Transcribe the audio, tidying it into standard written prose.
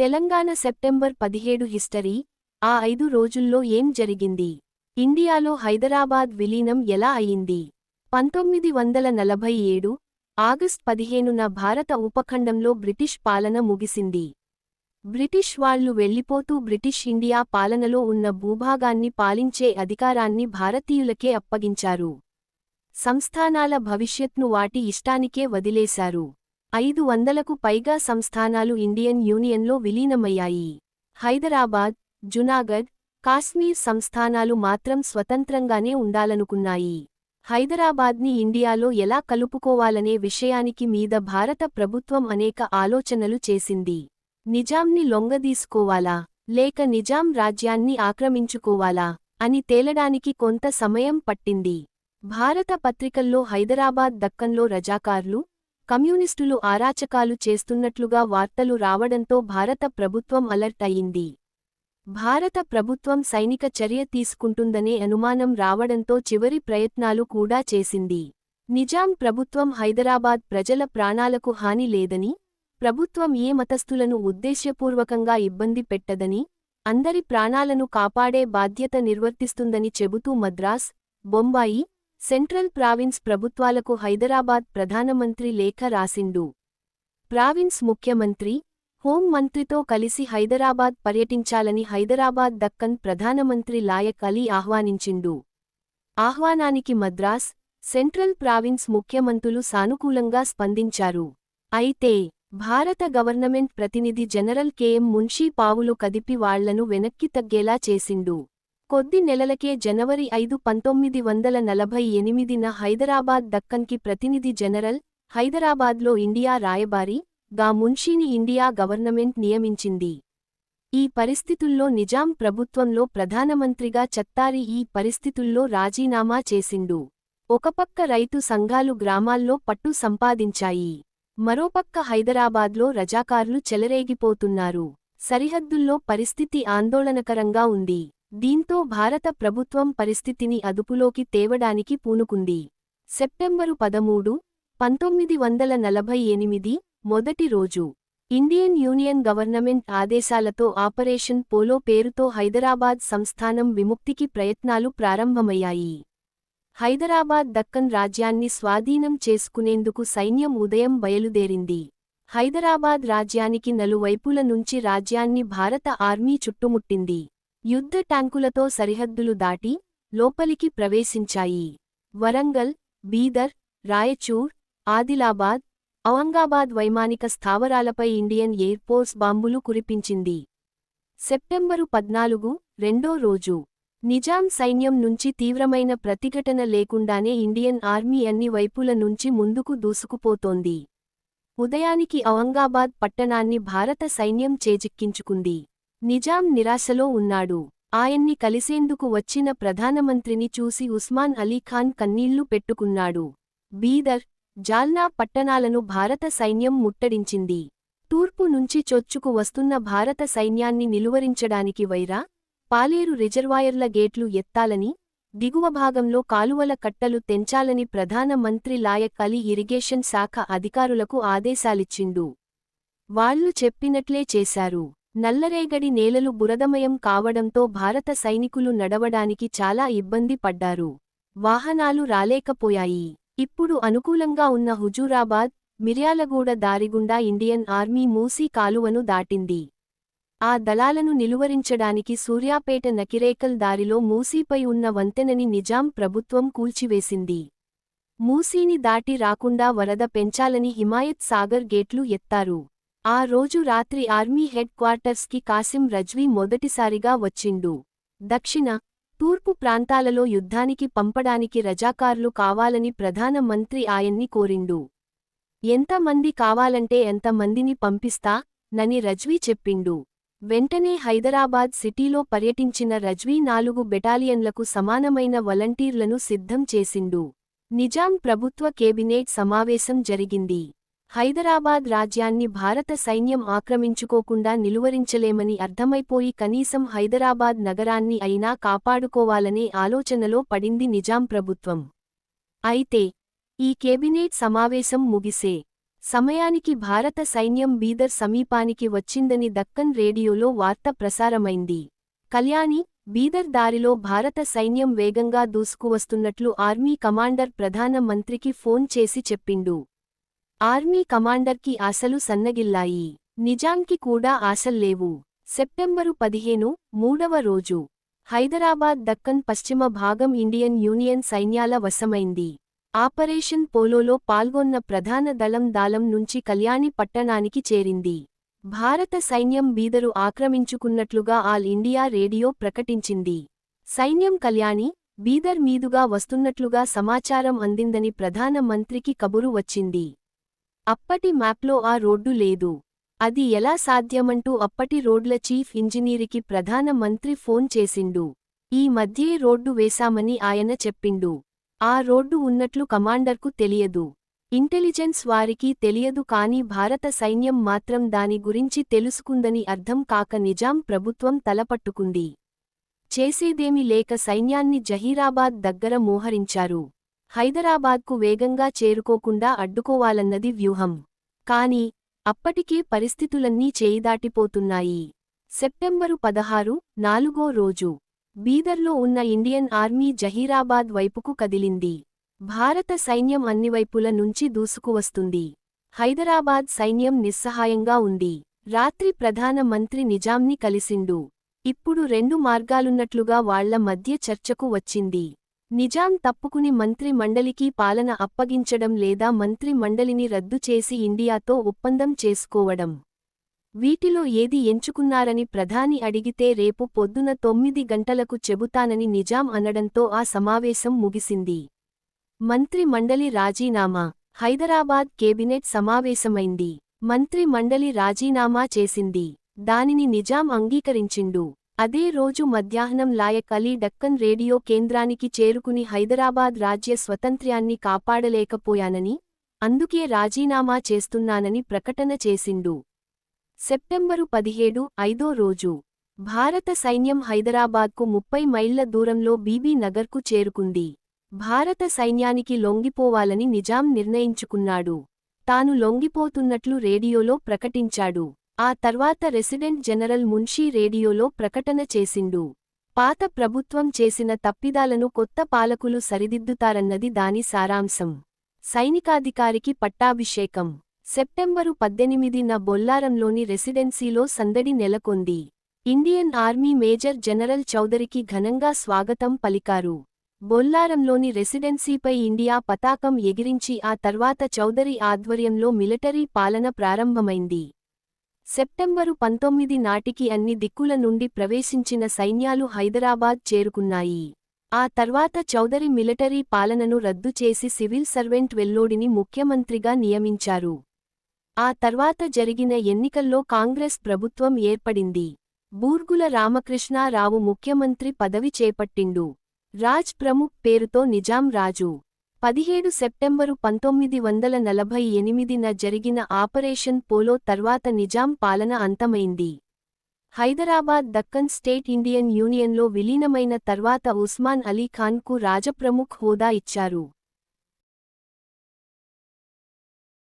Telangana September 17 history. ఆ 5 రోజుల్లో ఏం జరిగింది? ఇండియాలో హైదరాబాద్ విలీనం ఎలా అయింది? 1947 ఆగస్ట్ 15న భారత ఉపఖండంలో బ్రిటిష్ పాలన ముగిసింది. బ్రిటిష్ వాళ్లు వెళ్లిపోతూ బ్రిటిష్ ఇండియా పాలనలో ఉన్న భూభాగాన్ని పాలించే అధికారాన్ని భారతీయులకే అప్పగించారు. సంస్థానాల భవిష్యత్ను వాటి ఇష్టానికే వదిలేశారు. 500కు పైగా సంస్థానాలు ఇండియన్ యూనియన్లో విలీనమయ్యాయి. హైదరాబాద్, జునాగఢ్, కాశ్మీర్ సంస్థానాలు మాత్రం స్వతంత్రంగానే ఉండాలనుకున్నాయి. హైదరాబాద్ని ఇండియాలో ఎలా కలుపుకోవాలనే విషయానికి మీద భారత ప్రభుత్వం అనేక ఆలోచనలు చేసింది. నిజాంని లొంగదీసుకోవాలా, లేక నిజాం రాజ్యాన్ని ఆక్రమించుకోవాలా అని తేలడానికి కొంత సమయం పట్టింది. భారత పత్రికల్లో హైదరాబాద్ దక్కన్లో రజాకార్లు, కమ్యూనిస్టులు అరాచకాలు చేస్తున్నట్లుగా వార్తలు రావడంతో భారత ప్రభుత్వం అలర్ట్ అయింది. భారత ప్రభుత్వం సైనిక చర్య తీసుకుంటుందనే అనుమానం రావడంతో చివరి ప్రయత్నాలు కూడా చేసింది. నిజాం ప్రభుత్వం హైదరాబాద్ ప్రజల ప్రాణాలకు హాని లేదని, ప్రభుత్వం ఏ మతస్థులను ఉద్దేశ్యపూర్వకంగా ఇబ్బంది పెట్టదని, అందరి ప్రాణాలను కాపాడే బాధ్యత నిర్వర్తిస్తుందని చెబుతూ మద్రాస్, బొంబాయి, సెంట్రల్ ప్రావిన్స్ ప్రభుత్వాలకు హైదరాబాద్ ప్రధానమంత్రి లేఖ రాసిండు. ప్రావిన్స్ ముఖ్యమంత్రి, హోం మంత్రితో కలిసి హైదరాబాద్ పర్యటించాలని హైదరాబాద్ దక్కన్ ప్రధానమంత్రి లాయక్ అలీ ఆహ్వానించిండు. ఆహ్వానానికి మద్రాస్, సెంట్రల్ ప్రావిన్స్ ముఖ్యమంత్రులు సానుకూలంగా స్పందించారు. అయితే భారత గవర్నమెంట్ ప్రతినిధి జనరల్ కెఎం మున్షీ పావులు కదిపి వాళ్లను వెనక్కి తగ్గేలా చేసిండు. కొద్ది నెలలకే జనవరి 5, 1948న హైదరాబాద్ దక్కన్కి ప్రతినిధి జనరల్, హైదరాబాద్లో ఇండియా రాయబారి గా మున్షీని ఇండియా గవర్నమెంట్ నియమించింది. ఈ పరిస్థితుల్లో నిజాం ప్రభుత్వంలో ప్రధానమంత్రిగా చత్తారి ఈ పరిస్థితుల్లో రాజీనామా చేసిండు. ఒకపక్క రైతు సంఘాలు గ్రామాల్లో పట్టు సంపాదించాయి. మరోపక్క హైదరాబాద్లో రజాకార్లు చెలరేగిపోతున్నారు. సరిహద్దుల్లో పరిస్థితి ఆందోళనకరంగా ఉంది. దీంతో భారత ప్రభుత్వం పరిస్థితిని అదుపులోకి తేవడానికి పూనుకుంది. సెప్టెంబరు 13, 1948 మొదటి రోజు ఇండియన్ యూనియన్ గవర్నమెంట్ ఆదేశాలతో ఆపరేషన్ పోలో పేరుతో హైదరాబాద్ సంస్థానం విముక్తికి ప్రయత్నాలు ప్రారంభమయ్యాయి. హైదరాబాద్ దక్కన్ రాజ్యాన్ని స్వాధీనం చేసుకునేందుకు సైన్యం ఉదయం బయలుదేరింది. హైదరాబాద్ రాజ్యానికి నలువైపుల నుంచి రాజ్యాన్ని భారత ఆర్మీ చుట్టుముట్టింది. యుద్ధ ట్యాంకులతో సరిహద్దులు దాటి లోపలికి ప్రవేశించాయి. వరంగల్, బీదర్, రాయచూర్, ఆదిలాబాద్, ఔరంగాబాద్ వైమానిక స్థావరాలపై ఇండియన్ ఎయిర్ ఫోర్స్ బాంబులు కురిపించింది. సెప్టెంబరు 14, రెండో రోజు నిజాం సైన్యం నుంచి తీవ్రమైన ప్రతిఘటన లేకుండానే ఇండియన్ ఆర్మీ అన్ని వైపుల నుంచి ముందుకు దూసుకుపోతోంది. ఉదయానికి ఔరంగాబాద్ పట్టణాన్ని భారత సైన్యం చేజిక్కించుకుంది. నిజాం నిరాశలో ఉన్నాడు. ఆయన్ని కలిసేందుకు వచ్చిన ప్రధానమంత్రిని చూసి ఉస్మాన్ అలీఖాన్ కన్నీళ్లు పెట్టుకున్నాడు. బీదర్, జాల్నా పట్టణాలను భారత సైన్యం ముట్టడించింది. తూర్పు నుంచి చొచ్చుకు వస్తున్న భారత సైన్యాన్ని నిలువరించడానికి వైరా, పాలేరు రిజర్వాయర్ల గేట్లు ఎత్తాలని, దిగువ భాగంలో కాలువల కట్టలు తెంచాలని ప్రధాన మంత్రి లాయక్ అలీ ఇరిగేషన్ శాఖ అధికారులకు ఆదేశాలిచ్చిండు. వాళ్లు చెప్పినట్లే చేశారు. నల్లరేగడి నేలలు బురదమయం కావడంతో భారత సైనికులు నడవడానికి చాలా ఇబ్బంది పడ్డారు. వాహనాలు రాలేకపోయాయి. ఇప్పుడు అనుకూలంగా ఉన్న హుజూరాబాద్, మిర్యాలగూడ దారిగుండా ఇండియన్ ఆర్మీ మూసీ కాలువను దాటింది. ఆ దళాలను నిలువరించడానికి సూర్యాపేట నకిరేకల్ దారిలో మూసీపై ఉన్న వంతెనని నిజాం ప్రభుత్వం కూల్చివేసింది. మూసీని దాటి రాకుండా వరద పెంచాలని హిమాయత్ సాగర్ గేట్లు ఎత్తారు. ఆ రోజు రాత్రి ఆర్మీ హెడ్ క్వార్టర్స్కి కాసిం రజ్వీ మొదటిసారిగా వచ్చిండు. దక్షిణ, తూర్పు ప్రాంతాలలో యుద్ధానికి పంపడానికి రజాకార్లు కావాలని ప్రధాన మంత్రి ఆయన్ని కోరిండు. ఎంత మంది కావాలంటే ఎంత మందిని పంపిస్తా నని రజ్వీ చెప్పిండు. వెంటనే హైదరాబాద్ సిటీలో పర్యటించిన రజ్వీ 4 బెటాలియన్లకు సమానమైన వలంటీర్లను సిద్ధం చేసిండు. నిజాం ప్రభుత్వ కేబినెట్ సమావేశం జరిగింది. హైదరాబాద్ రాజ్యాన్ని భారత సైన్యం ఆక్రమించుకోకుండా నిలువరించలేమని అర్థమైపోయి కనీసం హైదరాబాద్ నగరాన్ని అయినా కాపాడుకోవాలనే ఆలోచనలో పడింది నిజాం ప్రభుత్వం. అయితే ఈ కేబినెట్ సమావేశం ముగిసే సమయానికి భారత సైన్యం బీదర్ సమీపానికి వచ్చిందని దక్కన్ రేడియోలో వార్త ప్రసారమైంది. కల్యాణి, బీదర్ దారిలో భారత సైన్యం వేగంగా దూసుకువస్తున్నట్లు ఆర్మీ కమాండర్ ప్రధాన మంత్రికి ఫోన్ చేసి చెప్పిండు. ఆర్మీ కమాండర్కి ఆశలు సన్నగిల్లాయి. నిజాంకి కూడా ఆశల్లేవు. సెప్టెంబరు 15, మూడవ రోజు హైదరాబాద్ దక్కన్ పశ్చిమ భాగం ఇండియన్ యూనియన్ సైన్యాల వశమైంది. ఆపరేషన్ పోలోలో పాల్గొన్న ప్రధాన దళం దాలం నుంచి కల్యాణి పట్టణానికి చేరింది. భారత సైన్యం బీదరు ఆక్రమించుకున్నట్లుగా ఆల్ ఇండియా రేడియో ప్రకటించింది. సైన్యం కల్యాణి, బీదర్ మీదుగా వస్తున్నట్లుగా సమాచారం అందిందని ప్రధాన మంత్రికి కబురు వచ్చింది. అప్పటి మ్యాప్లో ఆ రోడ్డు లేదు. అది ఎలా సాధ్యమంటూ అప్పటి రోడ్ల చీఫ్ ఇంజనీరికి ప్రధాన మంత్రి ఫోన్ చేసిండు. ఈ మధ్యే రోడ్డు వేశామని ఆయన చెప్పిండు. ఆ రోడ్డు ఉన్నట్లు కమాండర్కు తెలియదు. ఇంటెలిజెన్స్ వారికి తెలియదు కానీ భారత సైన్యం మాత్రం దాని గురించి తెలుసుకుందని అర్థం కాక నిజాం ప్రభుత్వం తలపట్టుకుంది. చేసేదేమీ లేక సైన్యాన్ని జహీరాబాద్ దగ్గర మోహరించారు. హైదరాబాద్కు వేగంగా చేరుకోకుండా అడ్డుకోవాలన్నది వ్యూహం. కాని అప్పటికే పరిస్థితులన్నీ చేయిదాటిపోతున్నాయి. సెప్టెంబరు 16, నాలుగో రోజు బీదర్లో ఉన్న ఇండియన్ ఆర్మీ జహీరాబాద్ వైపుకు కదిలింది. భారత సైన్యం అన్నివైపుల నుంచి దూసుకువస్తుంది. హైదరాబాద్ సైన్యం నిస్సహాయంగా ఉంది. రాత్రి ప్రధాన మంత్రి నిజాంని కలిసిండు. ఇప్పుడు రెండు మార్గాలున్నట్లుగా వాళ్ల మధ్య చర్చకు వచ్చింది. నిజాం తప్పుకుని మంత్రి మండలికి పాలన అప్పగించడం లేదా మంత్రి మండలిని రద్దు చేసి ఇండియాతో ఒప్పందం చేసుకోవడం. వీటిలో ఏది ఎంచుకున్నారని ప్రధాని అడిగితే రేపు పొద్దున 9 గంటలకు చెబుతానని నిజాం అనడంతో ఆ సమావేశం ముగిసింది. మంత్రి మండలి రాజీనామా. హైదరాబాద్ కేబినెట్ సమావేశమైంది. మంత్రి మండలి రాజీనామా చేసింది. దానిని నిజాం అంగీకరించిండు. అదే రోజు మధ్యాహ్నం లాయక్ అలీ డక్కన్ రేడియో కేంద్రానికి చేరుకుని హైదరాబాద్ రాజ్య స్వతంత్ర్యాన్ని కాపాడలేకపోయానని, అందుకే రాజీనామా చేస్తున్నానని ప్రకటన చేసిండు. సెప్టెంబరు 17, ఐదో రోజు భారత సైన్యం హైదరాబాద్కు 30 మైళ్ల దూరంలో బీబీ నగర్కు చేరుకుంది. భారత సైన్యానికి లొంగిపోవాలని నిజాం నిర్ణయించుకున్నాడు. తాను లొంగిపోతున్నట్లు రేడియోలో ప్రకటించాడు. ఆ తర్వాత రెసిడెంట్ జనరల్ మున్షీ రేడియోలో ప్రకటన చేసిండు. పాత ప్రభుత్వం చేసిన తప్పిదాలను కొత్త పాలకులు సరిదిద్దుతారన్నది దాని సారాంశం. సైనికాధికారికి పట్టాభిషేకం. సెప్టెంబరు 18న బొల్లారంలోని రెసిడెన్సీలో సందడి నెలకొంది. ఇండియన్ ఆర్మీ మేజర్ జనరల్ చౌదరికి ఘనంగా స్వాగతం పలికారు. బొల్లారంలోని రెసిడెన్సీపై ఇండియా పతాకం ఎగిరించి ఆ తర్వాత చౌదరి ఆధ్వర్యంలో మిలిటరీ పాలన ప్రారంభమైంది. సెప్టెంబరు 19 నాటికి అన్ని దిక్కుల నుండి ప్రవేశించిన సైన్యాలు హైదరాబాద్ చేరుకున్నాయి. ఆ తర్వాత చౌదరి మిలిటరీ పాలనను రద్దు చేసి సివిల్ సర్వెంట్ వెల్లోడిని ముఖ్యమంత్రిగా నియమించారు. ఆ తర్వాత జరిగిన ఎన్నికల్లో కాంగ్రెస్ ప్రభుత్వం ఏర్పడింది. బూర్గుల రామకృష్ణారావు ముఖ్యమంత్రి పదవి చేపట్టిండు. రాజ్ ప్రముఖ్ పేరుతో నిజాం రాజు. 17 సెప్టెంబరు 1948న జరిగిన ఆపరేషన్ పోలో తర్వాత నిజాం పాలన అంతమైంది. హైదరాబాద్ దక్కన్ స్టేట్ ఇండియన్ యూనియన్లో విలీనమైన తర్వాత ఉస్మాన్ అలీ ఖాన్కు రాజప్రముఖ్ హోదా ఇచ్చారు.